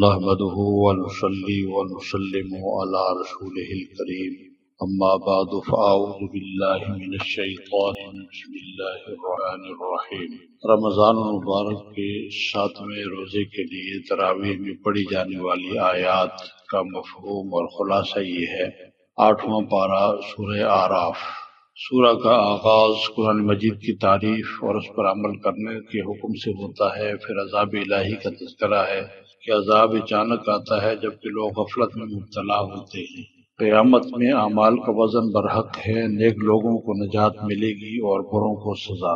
نحمده ونصلي ونسلم على رسوله الكريم اما بعد فاعوذ بالله من الشیطان بسم اللہ الرحمن الرحیم۔ رمضان المبارک کے 7ویں روزے کے لیے تراویح میں پڑھی جانے والی آیات کا مفہوم اور خلاصہ یہ ہے۔ 8واں پارہ سورہ اعراف۔ سورہ کا آغاز قرآن مجید کی تعریف اور اس پر عمل کرنے کے حکم سے ہوتا ہے، پھر عذاب الہی کا تذکرہ ہے کہ عذاب اچانک آتا ہے جبکہ لوگ غفلت میں مبتلا ہوتے ہیں۔ قیامت میں اعمال کا وزن برحق ہے، نیک لوگوں کو نجات ملے گی اور بروں کو سزا۔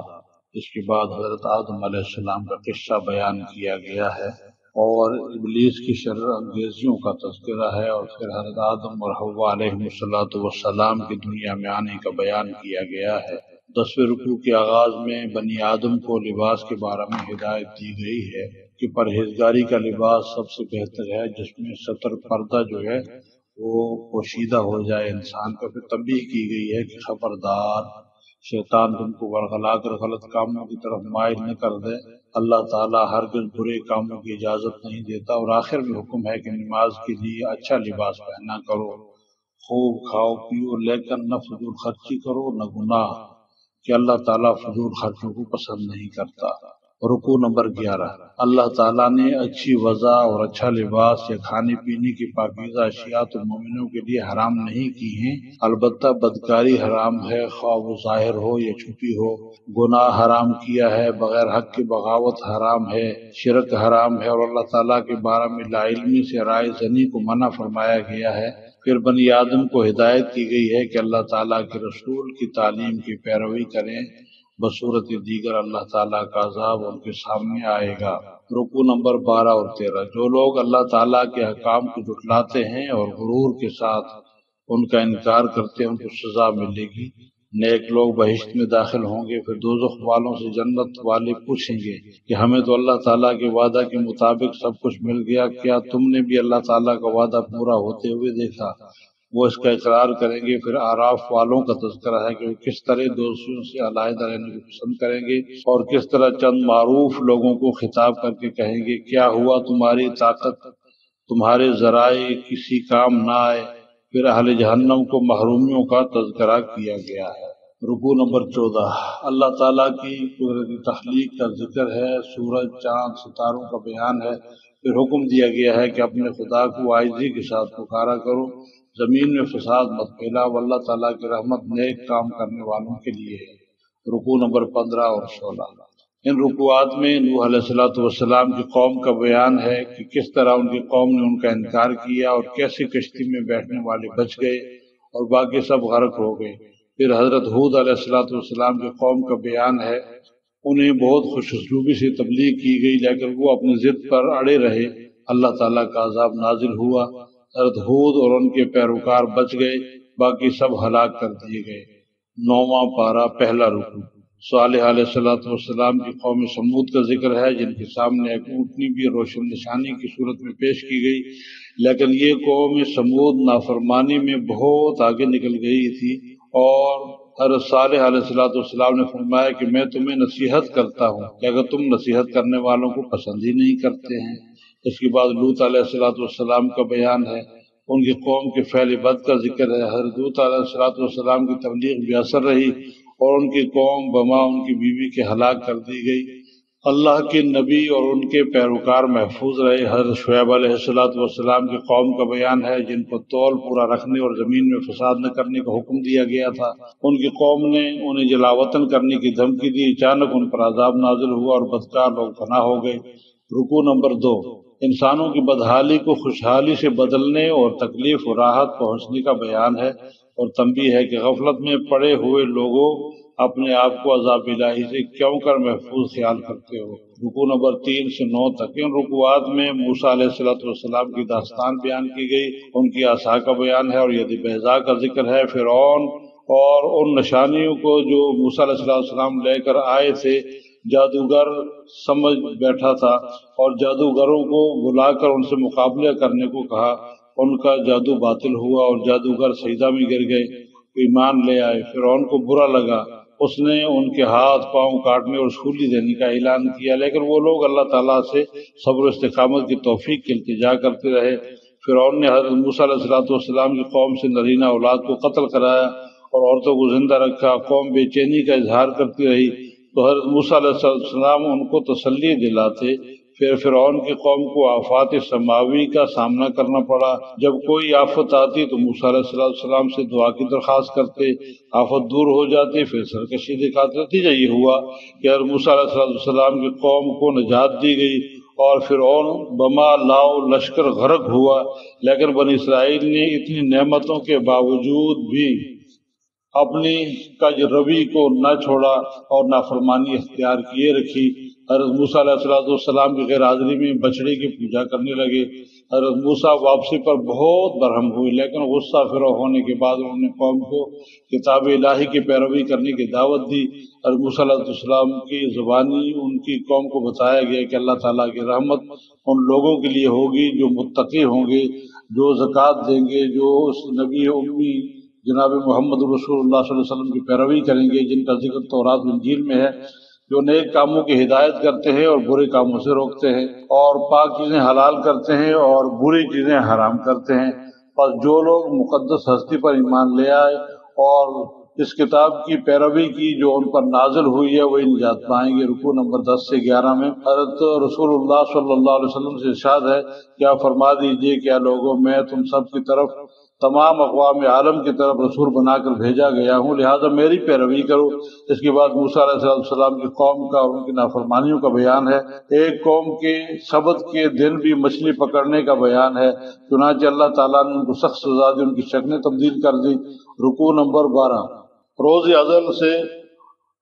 اس کے بعد حضرت آدم علیہ السلام کا قصہ بیان کیا گیا ہے اور ابلیس کی شرر انگیزیوں کا تذکرہ ہے، اور پھر حضرت آدم اور حوا علیہ السلام کی دنیا میں آنے کا بیان کیا گیا ہے۔ 10ویں رکوع کے آغاز میں بنی آدم کو لباس کے بارے میں ہدایت دی گئی ہے کہ پرہیزگاری کا لباس سب سے بہتر ہے، جس میں ستر پردہ جو ہے وہ پوشیدہ ہو جائے انسان کا۔ پھر تنبیہ کی گئی ہے کہ خبردار شیطان تم کو ورغلا کر غلط کاموں کی طرف مائل نہ کر دے، اللہ تعالیٰ ہرگز برے کاموں کی اجازت نہیں دیتا۔ اور آخر میں حکم ہے کہ نماز کے لیے اچھا لباس پہنا کرو، خوب کھاؤ پیو لیکن نہ فضول خرچی کرو نہ گناہ، کہ اللہ تعالیٰ فضول خرچوں کو پسند نہیں کرتا۔ رکوع نمبر 11۔ اللہ تعالیٰ نے اچھی غذا اور اچھا لباس یا کھانے پینے کی پاکیزہ اشیاء تو مومنوں کے لیے حرام نہیں کی ہیں، البتہ بدکاری حرام ہے، خواہ وہ ظاہر ہو یا چھپی ہو۔ گناہ حرام کیا ہے، بغیر حق کی بغاوت حرام ہے، شرک حرام ہے، اور اللہ تعالیٰ کے بارے میں لا علمی سے رائے زنی کو منع فرمایا گیا ہے۔ پھر بنی آدم کو ہدایت کی گئی ہے کہ اللہ تعالیٰ کے رسول کی تعلیم کی پیروی کریں، بصورت دیگر اللہ تعالیٰ کا عذاب ان کے سامنے آئے گا۔ رکوع نمبر 12 اور 13۔ جو لوگ اللہ تعالیٰ کے احکام کو جھٹلاتے ہیں اور غرور کے ساتھ ان کا انکار کرتے ہیں، ان کو سزا ملے گی۔ نیک لوگ بہشت میں داخل ہوں گے، پھر دوزخ والوں سے جنت والے پوچھیں گے کہ ہمیں تو اللہ تعالیٰ کے وعدہ کے مطابق سب کچھ مل گیا، کیا تم نے بھی اللہ تعالیٰ کا وعدہ پورا ہوتے ہوئے دیکھا؟ وہ اس کا اقرار کریں گے۔ پھر اعراف والوں کا تذکرہ ہے کہ وہ کس طرح دوستوں سے علیحدہ رہنے کو پسند کریں گے اور کس طرح چند معروف لوگوں کو خطاب کر کے کہیں گے کیا ہوا تمہاری طاقت تمہارے ذرائع کسی کام نہ آئے۔ پھر اہل جہنم کو محرومیوں کا تذکرہ کیا گیا ہے۔ رکوع نمبر 14۔ اللہ تعالیٰ کی قدرتی تخلیق کا ذکر ہے، سورج چاند ستاروں کا بیان ہے۔ پھر حکم دیا گیا ہے کہ اپنے خدا کو عاجزی کے ساتھ پکارا کرو، زمین میں فساد مت پھیلاؤ، اللہ تعالیٰ کی رحمت نیک کام کرنے والوں کے لیے ہے۔ رکوع نمبر 15 اور 16۔ ان رکوعات میں نوح علیہ السلام کی قوم کا بیان ہے کہ کس طرح ان کی قوم نے ان کا انکار کیا اور کیسے کشتی میں بیٹھنے والے بچ گئے اور باقی سب غرق ہو گئے۔ پھر حضرت ہود علیہ السلام کی قوم کا بیان ہے، انہیں بہت خوش اسلوبی سے تبلیغ کی گئی لیکن وہ اپنی ضد پر اڑے رہے، اللہ تعالیٰ کا عذاب نازل ہوا، حضرت ہود اور ان کے پیروکار بچ گئے، باقی سب ہلاک کر دیے گئے۔ 9واں پارہ پہلا رکوع۔ صالح علیہ السلام کی قوم سمود کا ذکر ہے، جن کے سامنے ایک اونٹنی بھی روشن نشانی کی صورت میں پیش کی گئی، لیکن یہ قوم سمود نافرمانی میں بہت آگے نکل گئی تھی، اور حضرت صالح علیہ السلام نے فرمایا کہ میں تمہیں نصیحت کرتا ہوں کہ اگر تم نصیحت کرنے والوں کو پسند ہی نہیں کرتے ہیں۔ اس کے بعد لوط علیہ السلام کا بیان ہے، ان کی قوم کے فعل بد کا ذکر ہے۔ حضرت لوط علیہ السلام کی تبلیغ بے اثر رہی اور ان کی قوم بما ان کی بیوی کے ہلاک کر دی گئی۔ اللہ کے نبی اور ان کے پیروکار محفوظ رہے۔ حضرت شعیب علیہ السلام کی قوم کا بیان ہے، جن کو تول پورا رکھنے اور زمین میں فساد نہ کرنے کا حکم دیا گیا تھا، ان کی قوم نے انہیں جلاوطن کرنے کی دھمکی دی، اچانک ان پر عذاب نازل ہوا اور بدکار لوگ فنا ہو گئے۔ رکوع نمبر 2۔ انسانوں کی بدحالی کو خوشحالی سے بدلنے اور تکلیف و راحت پہنچنے کا بیان ہے، اور تنبیہ ہے کہ غفلت میں پڑے ہوئے لوگوں اپنے آپ کو عذاب الہی سے کیوں کر محفوظ خیال کرتے ہو۔ رکوع نمبر 3 سے 9 تک۔ ان رکوعات میں موسیٰ علیہ السلام کی داستان بیان کی گئی، ان کی عصا کا بیان ہے اور ید بیضاء کا ذکر ہے۔ فرعون اور ان نشانیوں کو جو موسیٰ علیہ السلام لے کر آئے تھے جادوگر سمجھ بیٹھا تھا، اور جادوگروں کو بلا کر ان سے مقابلہ کرنے کو کہا، ان کا جادو باطل ہوا اور جادوگر سجدہ میں گر گئے، ایمان لے آئے۔ فرعون کو برا لگا اس نے ان کے ہاتھ پاؤں کاٹنے اور سولی دینے کا اعلان کیا، لیکن وہ لوگ اللہ تعالیٰ سے صبر و استقامت کی توفیق کی التجا کرتے رہے۔ فرعون نے حضرت موسیٰ علیہ السلام کی قوم سے نرینہ اولاد کو قتل کرایا اور عورتوں کو زندہ رکھا۔ قوم بے چینی کا اظہار کرتی رہی تو حضرت موسیٰ علیہ السلام ان کو تسلی دلاتے۔ پھر فرعون کی قوم کو آفات سماوی کا سامنا کرنا پڑا۔ جب کوئی آفت آتی تو موسیٰ علیہ السلام سے دعا کی درخواست کرتے، آفت دور ہو جاتی، پھر سرکشی دکھاتے۔ نتیجہ یہ ہوا کہ حضرت موسیٰ علیہ السلام کی قوم کو نجات دی گئی اور فرعون بما لاؤ لشکر غرق ہوا، لیکن بنی اسرائیل نے اتنی نعمتوں کے باوجود بھی اپنی کج روی کو نہ چھوڑا اور نافرمانی اختیار کیے رکھی۔ حضرت موسیٰ علیہ السلام کی غیر حاضری میں بچڑے کی پوجا کرنے لگے۔ حضرت موسیٰ واپسی پر بہت برہم ہوئے، لیکن غصہ فرو ہونے کے بعد انہوں نے قوم کو کتاب الہی کی پیروی کرنے کی دعوت دی۔ حضرت موسیٰ علیہ السلام کی زبانی ان کی قوم کو بتایا گیا کہ اللہ تعالیٰ کی رحمت ان لوگوں کے لیے ہوگی جو متقی ہوں گے، جو زکوٰۃ دیں گے، جو اس نبی امی جناب محمد رسول اللہ صلی اللہ علیہ وسلم کی پیروی کریں گے، جن کا ذکر تورات و انجیل میں ہے، جو نیک کاموں کی ہدایت کرتے ہیں اور برے کاموں سے روکتے ہیں، اور پاک چیزیں حلال کرتے ہیں اور بری چیزیں حرام کرتے ہیں۔ پس جو لوگ مقدس ہستی پر ایمان لے آئے اور اس کتاب کی پیروی کی جو ان پر نازل ہوئی ہے، وہی نجات پائیں گے۔ رکوع نمبر 10 سے 11 میں حضرت رسول اللہ صلی اللہ علیہ وسلم سے ارشاد ہے، کیا فرما دیجئے کیا لوگوں میں تم سب کی طرف تمام اقوام عالم کی طرف رسول بنا کر بھیجا گیا ہوں، لہذا میری پیروی کرو۔ اس کے بعد موسیٰ علیہ السلام کی قوم کا اور ان کی نافرمانیوں کا بیان ہے۔ ایک قوم کے سبت کے دن بھی مچھلی پکڑنے کا بیان ہے، چنانچہ اللہ تعالیٰ نے ان کو سخت سزا دی، ان کی شکلیں تبدیل کر دی۔ رکوع نمبر 12 روز ازل سے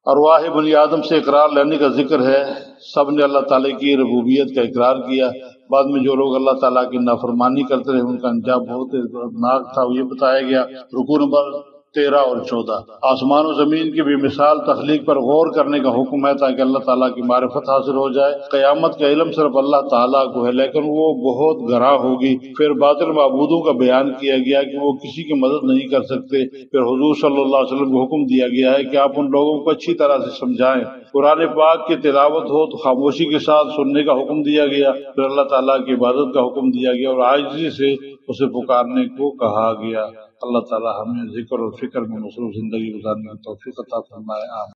ارواح بنی آدم سے اقرار لینے کا ذکر ہے۔ سب نے اللہ تعالیٰ کی ربوبیت کا اقرار کیا۔ بعد میں جو لوگ اللہ تعالیٰ کی نافرمانی کرتے رہے ان کا انجام بہت دردناک تھا، یہ بتایا گیا۔ رکوع نمبر 13 اور 14 آسمان و زمین کی بے مثال تخلیق پر غور کرنے کا حکم ہے تاکہ اللہ تعالیٰ کی معرفت حاصل ہو جائے۔ قیامت کا علم صرف اللہ تعالیٰ کو ہے، لیکن وہ بہت گراں ہوگی۔ پھر باطل معبودوں کا بیان کیا گیا کہ وہ کسی کی مدد نہیں کر سکتے۔ پھر حضور صلی اللہ علیہ وسلم کو حکم دیا گیا ہے کہ آپ ان لوگوں کو اچھی طرح سے سمجھائیں۔ قرآن پاک کی تلاوت ہو تو خاموشی کے ساتھ سننے کا حکم دیا گیا۔ پھر اللہ تعالیٰ کی عبادت کا حکم دیا گیا اور عاجزی سے اسے پکارنے کو کہا گیا۔ اللہ تعالیٰ ہمیں ذکر اور فکر میں مصروف زندگی گزارنے کی توفیق عطا فرمائے۔ آمین۔